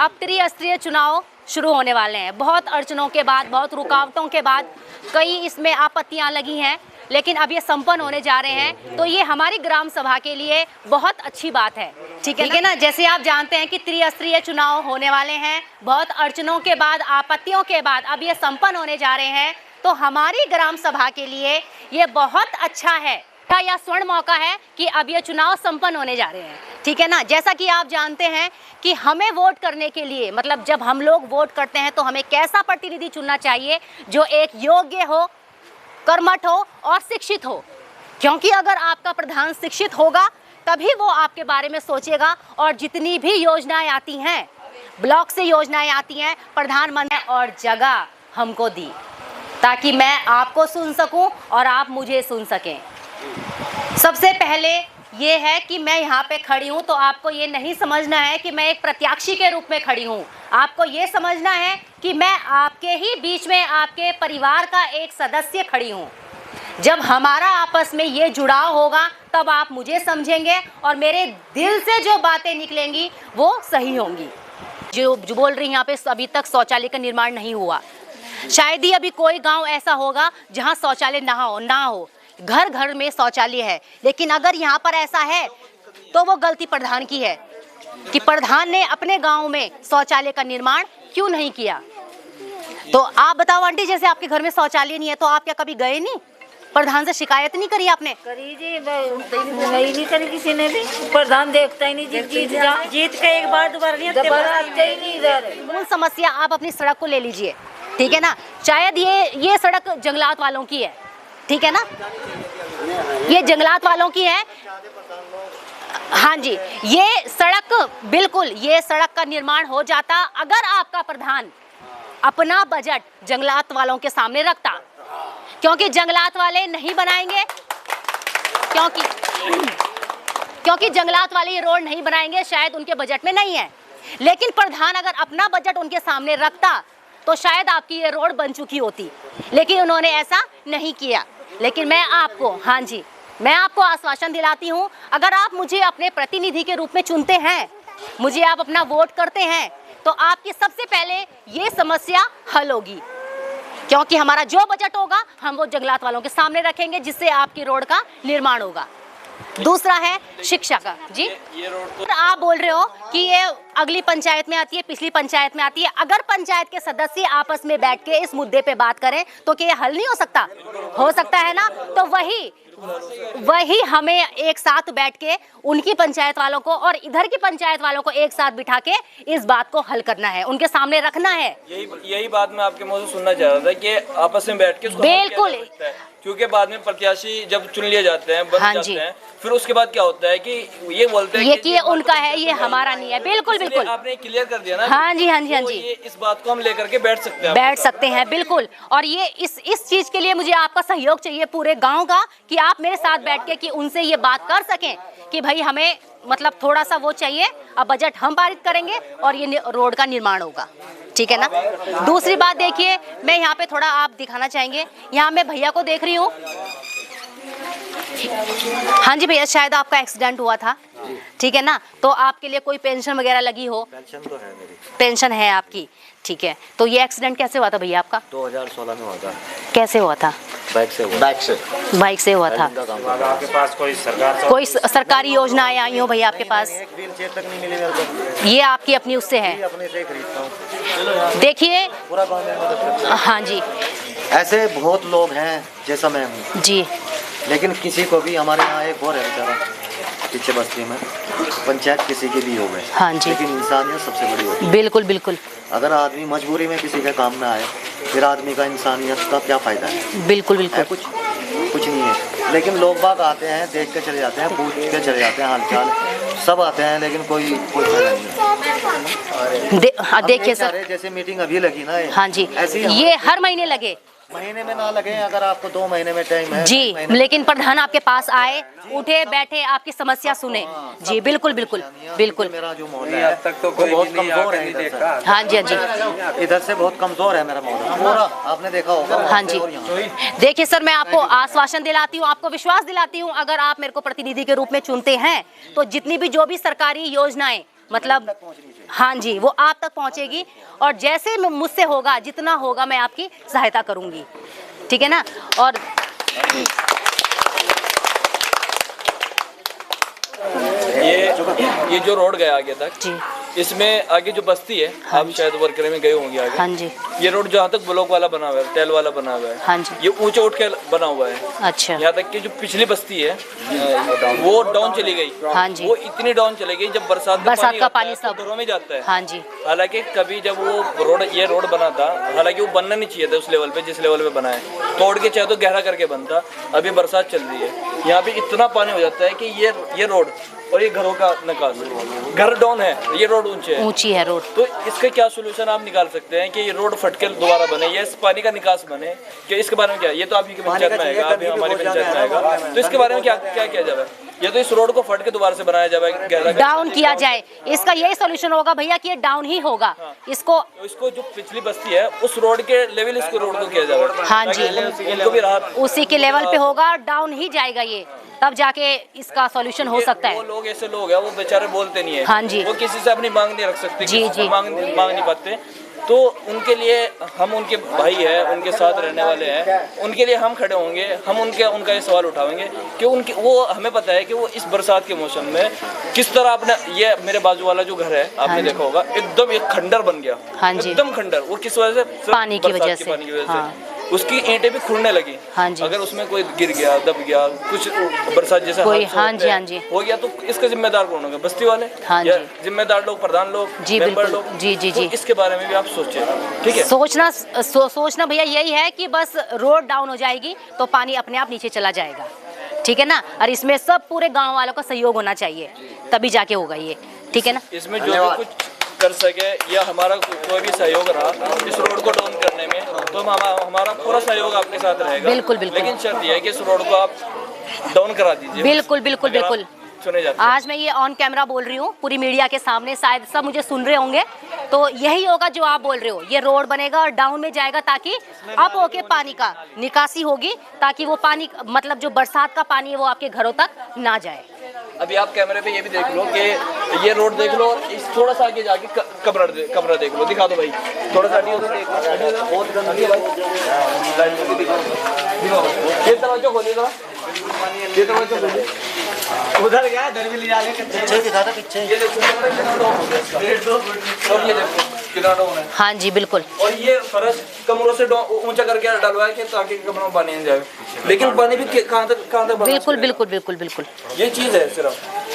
अब त्रिस्तरीय चुनाव शुरू होने वाले हैं। बहुत अड़चनों के बाद, बहुत रुकावटों के बाद, कई इसमें आपत्तियां लगी हैं, लेकिन अब ये संपन्न होने जा रहे हैं। तो ये हमारी ग्राम सभा के लिए बहुत अच्छी बात है। ठीक है ना। जैसे आप जानते हैं कि त्रिस्तरीय चुनाव होने वाले हैं, बहुत अड़चनों के बाद, आपत्तियों के बाद अब ये संपन्न होने जा रहे हैं। तो हमारी ग्राम सभा के लिए ये बहुत अच्छा है या स्वर्ण मौका है कि अब ये चुनाव संपन्न होने जा रहे हैं। ठीक है ना। जैसा कि आप जानते हैं कि हमें वोट करने के लिए, मतलब जब हम लोग वोट करते हैं तो हमें कैसा प्रतिनिधि चुनना चाहिए, जो एक योग्य हो, कर्मठ हो और शिक्षित हो। क्योंकि अगर आपका प्रधान शिक्षित होगा तभी वो आपके बारे में सोचेगा। और जितनी भी योजनाएं आती हैं, ब्लॉक से योजनाएं आती हैं, प्रधानमंत्री और जगह हमको दी ताकि मैं आपको सुन सकूं और आप मुझे सुन सकें। सबसे पहले ये है कि मैं यहाँ पे खड़ी हूँ तो आपको ये नहीं समझना है कि मैं एक प्रत्याशी के रूप में खड़ी हूँ। आपको ये समझना है कि मैं आपके ही बीच में, आपके परिवार का एक सदस्य खड़ी हूँ। जब हमारा आपस में ये जुड़ाव होगा तब आप मुझे समझेंगे और मेरे दिल से जो बातें निकलेंगी वो सही होंगी। जो बोल रही यहाँ पे अभी तक शौचालय का निर्माण नहीं हुआ, शायद ही अभी कोई गांव ऐसा होगा जहां शौचालय ना हो। घर घर में शौचालय है, लेकिन अगर यहाँ पर ऐसा है तो वो गलती प्रधान की है कि प्रधान ने अपने गांव में शौचालय का निर्माण क्यों नहीं किया। तो आप बताओ आंटी, जैसे आपके घर में शौचालय नहीं है तो आप क्या कभी गए नहीं, प्रधान से शिकायत नहीं करी आपने? करी जी, नहीं करी किसी ने भी। प्रधान देखता ही नहीं, जीत के एक बार दोबारा नहीं इधर। मूल समस्या आप अपनी सड़क को ले लीजिए, ठीक है ना। शायद ये सड़क जंगलात वालों की है, ठीक है ना, ये जंगलात वालों की है। हाँ जी, ये सड़क, बिल्कुल ये सड़क का निर्माण हो जाता अगर आपका प्रधान अपना बजट जंगलात वालों के सामने रखता। क्योंकि जंगलात वाले नहीं बनाएंगे, क्योंकि जंगलात वाले ये रोड नहीं बनाएंगे, शायद उनके बजट में नहीं है। लेकिन प्रधान अगर अपना बजट उनके सामने रखता तो शायद आपकी ये रोड बन चुकी होती, लेकिन उन्होंने ऐसा नहीं किया। लेकिन मैं आपको, हाँ जी, मैं आपको आश्वासन दिलाती हूँ, अगर आप मुझे अपने प्रतिनिधि के रूप में चुनते हैं, मुझे आप अपना वोट करते हैं, तो आपकी सबसे पहले ये समस्या हल होगी। क्योंकि हमारा जो बजट होगा हम वो जंगलात वालों के सामने रखेंगे, जिससे आपकी रोड का निर्माण होगा। दूसरा है शिक्षा का। जी, ये रोड तो आप बोल रहे हो कि ये अगली पंचायत में आती है, पिछली पंचायत में आती है। अगर पंचायत के सदस्य आपस में बैठ के इस मुद्दे पे बात करें तो क्या ये हल नहीं हो सकता? हो सकता है ना। तो वही हमें एक साथ बैठ के उनकी पंचायत वालों को और इधर की पंचायत वालों को एक साथ बिठा के इस बात को हल करना है, उनके सामने रखना है। यही बात मैं आपके मुंह से सुनना चाह रहा था कि आपस में बैठ के बिल्कुल, क्योंकि बाद में प्रत्याशी जब चुन लिए जाते हैं, बन जाते हैं, फिर उसके बाद क्या होता है कि ये बोलते हैं कि ये उनका है, ये हमारा नहीं है। बिल्कुल बिल्कुल, आपने क्लियर कर दिया ना। हाँ जी, हाँ जी, हाँ जी, ये इस बात को हम लेकर के बैठ सकते हैं, बिल्कुल। और ये इस चीज के लिए मुझे आपका सहयोग चाहिए पूरे गांव का, कि आप मेरे साथ बैठ के कि उनसे ये बात कर सकें कि भाई हमें मतलब थोड़ा सा वो चाहिए, अब बजट हम पारित करेंगे और ये रोड का निर्माण होगा, ठीक है ना। दूसरी बात देखिए, मैं यहाँ पे थोड़ा आप दिखाना चाहेंगे, यहाँ मैं भैया को देख रही हूँ। हाँ जी भैया, शायद आपका एक्सीडेंट हुआ था, ठीक है ना, तो आपके लिए कोई पेंशन वगैरह लगी हो? पेंशन तो है मेरी। पेंशन है आपकी, ठीक है। तो ये एक्सीडेंट कैसे हुआ था भैया आपका? 2016 में हुआ था। कैसे हुआ था? बाइक से हुआ था। आपके पास कोई सरकारी योजनाएं आई हो भैया आपके पास? एक व्हील चेयर तक नहीं मिली मेरे को। ये आपकी अपनी उससे है? अपने से खरीदता हूँ। देखिए पूरा गाँव में मदद करता हूँ। हाँ जी, ऐसे बहुत लोग हैं जैसा मैं हूँ जी, लेकिन किसी को भी, हमारे यहाँ एक और है बेचारा पीछे बस्ती में, पंचायत किसी की भी हो गए, हाँ जी, लेकिन इंसानियत सबसे बड़ी होती है। बिल्कुल बिल्कुल। अगर आदमी मजबूरी में किसी के काम में आए, फिर आदमी का इंसानियत का क्या फायदा है? बिल्कुल बिल्कुल, कुछ नहीं है। लेकिन लोग बाग आते हैं, देख के चले जाते हैं, पूछ के चले जाते हैं, हालचाल सब आते हैं, लेकिन कोई फायदा नहीं है। देखिए सर, जैसे मीटिंग अभी लगी ना, हाँ जी, ये हर महीने लगे, महीने में ना लगे, अगर आपको 2 महीने में टाइम है जी, लेकिन प्रधान आपके पास आए, उठे बैठे, आपकी समस्या सुने। जी बिल्कुल बिल्कुल बिल्कुल। मेरा जो मोहल्ला है तक तो कोई बहुत कमजोर है इधर से। हाँ जी, हाँ जी, इधर से बहुत कमजोर है मेरा मोहल्ला पूरा, आपने देखा होगा। हाँ जी, देखिए सर, मैं आपको आश्वासन दिलाती हूँ, आपको विश्वास दिलाती हूँ, अगर आप मेरे को प्रतिनिधि के रूप में चुनते हैं तो जितनी भी जो भी सरकारी योजनाएं मतलब हाँ जी, वो आप तक पहुंचेगी और जैसे मुझसे होगा, जितना होगा मैं आपकी सहायता करूंगी, ठीक है ना। और ये जो रोड गया आगे तक जी, इसमें आगे जो बस्ती है, आप शायद वर्करे में गए होंगे आगे। हाँ जी, ये रोड जहाँ तक ब्लॉक वाला बना हुआ है, टेल वाला बना हुआ है, हाँ जी, ये ऊंचे उठ के बना हुआ है। अच्छा, यहाँ तक कि जो पिछली बस्ती है वो डाउन चली गई। हाँ जी, वो इतनी डाउन चली गई जब बरसात का पानी सब घरों में जाता है। हाँ जी, हालांकि कभी जब वो ये रोड बना था, हालांकि वो बनना नहीं चाहिए था उस लेवल पे जिस लेवल पे बना है, तोड़ के चाहे तो गहरा करके बनता। अभी बरसात चल रही है, यहाँ पे इतना पानी हो जाता है कि ये रोड और ये घरों का निकास, घर डाउन है, ये रोड ऊंची है रोड। तो इसका क्या सोल्यूशन आप निकाल सकते हैं कि ये रोड फट के दोबारा बने, ये इस पानी का निकास बने, कि इसके बारे में क्या, ये तो आपकी पंचायत में आएगा, अभी हमारी पंचायत में आएगा, तो इसके बारे में क्या किया जाए? ये तो इस रोड को फट के दोबारा से बनाया जाए, डाउन किया जाए, इसका यही सोल्यूशन होगा भैया कि ये डाउन ही होगा। हाँ। इसको जो पिछली बस्ती है उस रोड के लेवल इसको रोड को किया जाए। हाँ जी, उनको भी राहत उसी के लेवल पे होगा, डाउन ही जाएगा ये, तब जाके इसका सॉल्यूशन हो सकता है। वो लोग ऐसे लोग हैं, वो बेचारे बोलते नहीं है। हाँ जी, वो किसी से अपनी मांग नहीं रख सकते, जी जी, मांग नहीं पाते, तो उनके लिए हम उनके भाई है, उनके साथ रहने वाले हैं, उनके लिए हम खड़े होंगे, हम उनका ये सवाल उठाएंगे कि वो हमें पता है कि वो इस बरसात के मौसम में किस तरह आपने ये मेरे बाजू वाला जो घर है आपने देखा होगा, एकदम एक खंडर बन गया। हाँ जी, एकदम खंडर, वो किस वजह से? पानी की वजह से। हाँ। उसकी ईंटें भी खुरने लगी। हाँ जी, अगर उसमें कोई गिर गया, दब गया, कुछ बरसात जैसा कोई हाँ जी हो गया तो इसका जिम्मेदार कौन होगा? बस्ती वाले, हाँ या जी, जिम्मेदार लोग, प्रधान लोग, जी मेंबर बिल्कुल, लोग। जी तो इसके बारे में भी आप सोचें, ठीक है। सोचना भैया यही है कि बस रोड डाउन हो जाएगी तो पानी अपने आप नीचे चला जाएगा, ठीक है ना। और इसमें सब पूरे गाँव वालों का सहयोग होना चाहिए, तभी जाके होगा ये, ठीक है ना। इसमें जो भी कुछ कर सके या हमारा कोई भी सहयोग रहा इस रोड को डाउन करने में, तो हमारा पूरा सहयोग आपके साथ रहेगा। बिल्कुल बिल्कुल, लेकिन शर्त यह है कि इस रोड को आप डाउन करा दीजिए। बिल्कुल बिल्कुल बिल्कुल। सुने जाते हैं। आज मैं ये ऑन कैमरा बोल रही हूँ पूरी मीडिया के सामने, शायद सब मुझे सुन रहे होंगे, तो यही होगा जो आप बोल रहे हो, ये रोड बनेगा और डाउन में जाएगा ताकि अप होके पानी का निकासी होगी, ताकि वो पानी मतलब जो बरसात का पानी है वो आपके घरों तक ना जाए। अभी आप कैमरे पे ये भी देख लो कि ये रोड देख लो, इस थोड़ा सा आगे जाके कमरा देख लो, दिखा दो भाई, थोड़ा सा बहुत गंदी है भाई। ये दरवाजा खोलिए जरा, ये दरवाजा खोलिए, उधर गया इधर भी ले जाके पीछे दिखा दो, पीछे ये देखो कितना डाउन है। हाँ जी बिल्कुल, और ये फर्श कमरों से ऊंचा करके डलवाया कि ताकि कमरों में पानी नहीं जाए, लेकिन पानी भी कहाँ तक बिल्कुल बिल्कुल बिल्कुल बिल्कुल, ये चीज है सिर्फ।